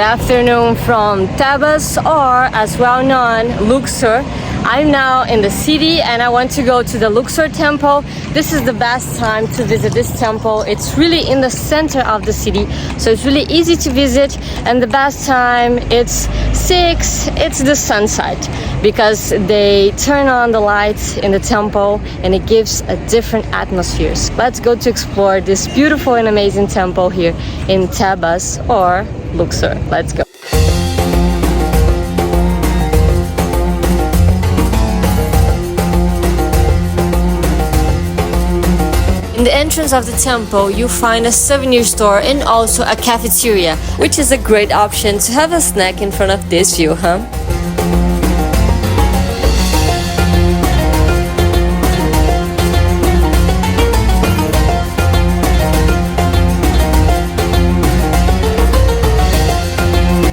afternoon from Thebes, or as well known, Luxor. I'm now in the city and I want to go to the Luxor temple. This is the best time to visit this temple. It's really in the center of the city, so it's really easy to visit, and the best time it's 6, it's the sunset, because they turn on the lights in the temple and it gives a different atmosphere. Let's go to explore this beautiful and amazing temple here in Thebes or Luxor. Let's go. In the entrance of the temple, you find a souvenir store and also a cafeteria, which is a great option to have a snack in front of this view, huh?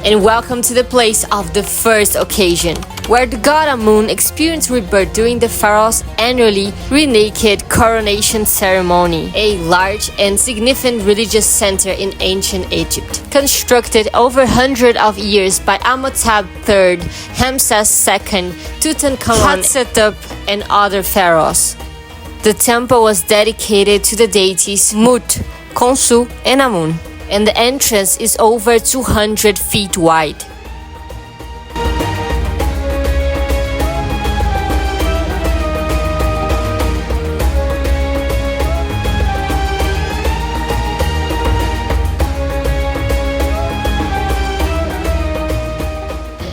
And welcome to the place of the first occasion, where the god Amun experienced rebirth during the pharaoh's annually re-naked coronation ceremony, a large and significant religious center in ancient Egypt, constructed over hundreds of years by Amenhotep III, Ramses II, Tutankhamun, Hatshepsut, and other pharaohs. The temple was dedicated to the deities Mut, Khonsu, and Amun, and the entrance is over 200 feet wide.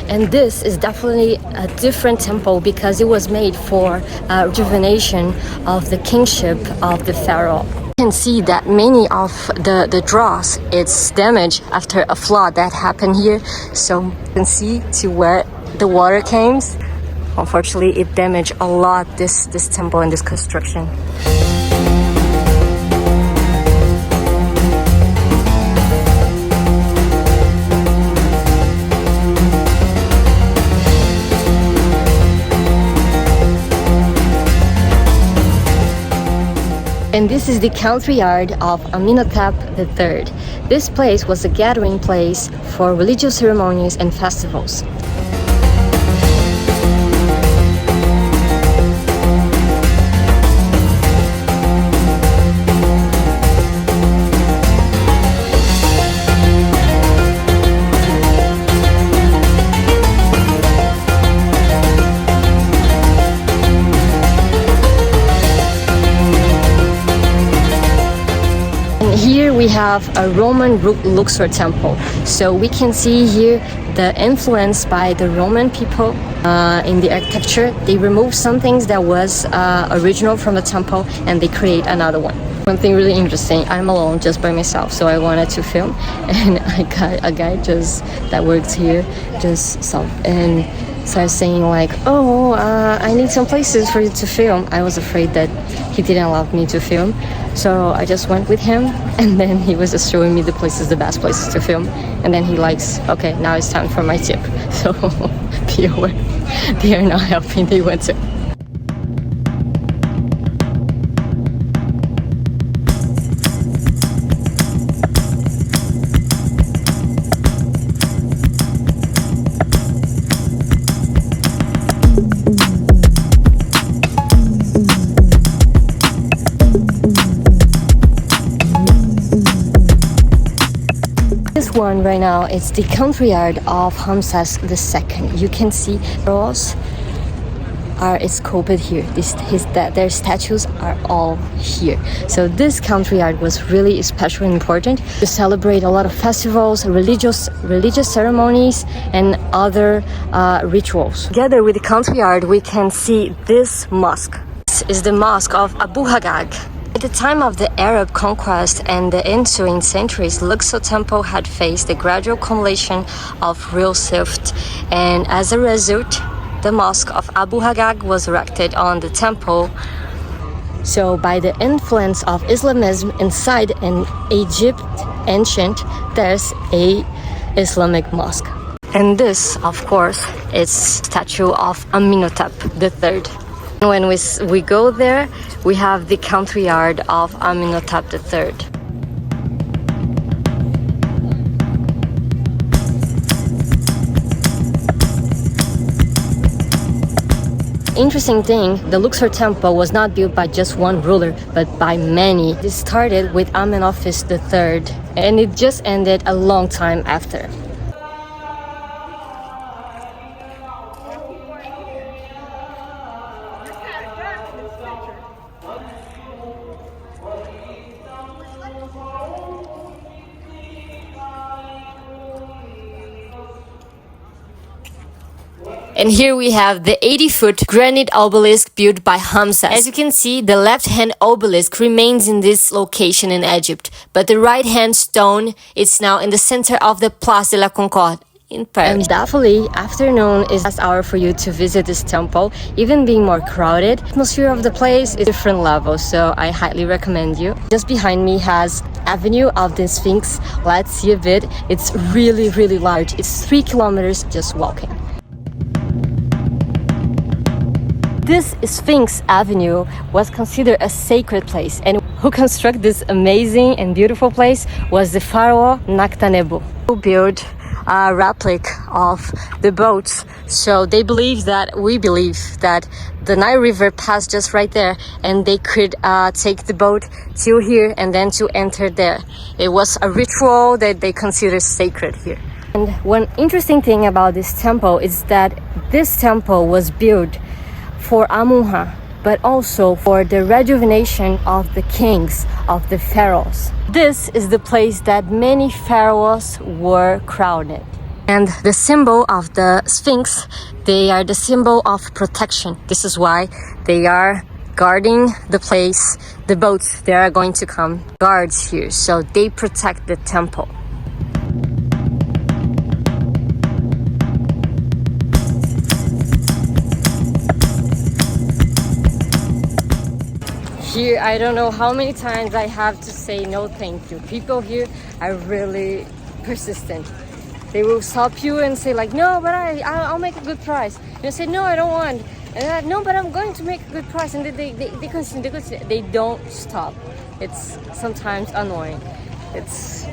And this is definitely a different temple because it was made for rejuvenation of the kingship of the pharaoh. You can see that many of the draws, it's damaged after a flood that happened here. So you can see to where the water came. Unfortunately, it damaged a lot this temple and this construction. And this is the Courtyard of Amenhotep III. This place was a gathering place for religious ceremonies and festivals. Here we have a Roman Luxor temple. So we can see here the influence by the Roman people in the architecture. They removed some things that was original from the temple and they create another one. One thing really interesting, I'm alone just by myself, so I wanted to film, and I got a guy that works here just saw and started saying like, oh, I need some places for you to film. I was afraid that he didn't allow me to film, so I just went with him, and then he was just showing me the best places to film, and then he likes, okay, now it's time for my tip. So be aware, they are not helping, they want to. One right now, it's the Courtyard of Ramses II. You can see pharaohs are sculpted here. Their statues are all here. So this Courtyard was really special and important to celebrate a lot of festivals, religious ceremonies, and other rituals. Together with the Courtyard, we can see this mosque. This is the Mosque of Abu Haggag. At the time of the Arab conquest and the ensuing centuries, Luxor temple had faced the gradual accumulation of real silt, and as a result, the Mosque of Abu Haggag was erected on the temple. So by the influence of Islamism inside an Egypt ancient, there's a Islamic mosque. And this, of course, is statue of Amenhotep III. When we go there, we have the Courtyard of Amenhotep III. interesting thing, the Luxor temple was not built by just one ruler, but by many. It started with Amenhotep III, and it just ended a long time after. And here we have the 80-foot granite obelisk built by Hamses. As you can see, the left-hand obelisk remains in this location in Egypt, but the right-hand stone is now in the center of the Place de la Concorde in Paris. And definitely, afternoon is the last hour for you to visit this temple, even being more crowded. The atmosphere of the place is different level, so I highly recommend you. Just behind me has Avenue of the Sphinx. Let's see a bit. It's really, really large. It's 3 kilometers just walking. This Sphinx Avenue was considered a sacred place, and who constructed this amazing and beautiful place was the pharaoh Naktanebu, who built a replica of the boats. So we believe that the Nile River passed just right there, and they could take the boat to here and then to enter there. It was a ritual that they consider sacred here. And one interesting thing about this temple is that this temple was built for Amun-Ra, but also for the rejuvenation of the kings, of the pharaohs. This is the place that many pharaohs were crowned. And the symbol of the Sphinx, they are the symbol of protection. This is why they are guarding the place. The boats, they are going to come guards here, so they protect the temple. Here, I don't know how many times I have to say no thank you. People here are really persistent. They will stop you and say like, no, but I'll make a good price. You say, no, I don't want. And no, but I'm going to make a good price. And they continue. They don't stop. It's sometimes annoying. It's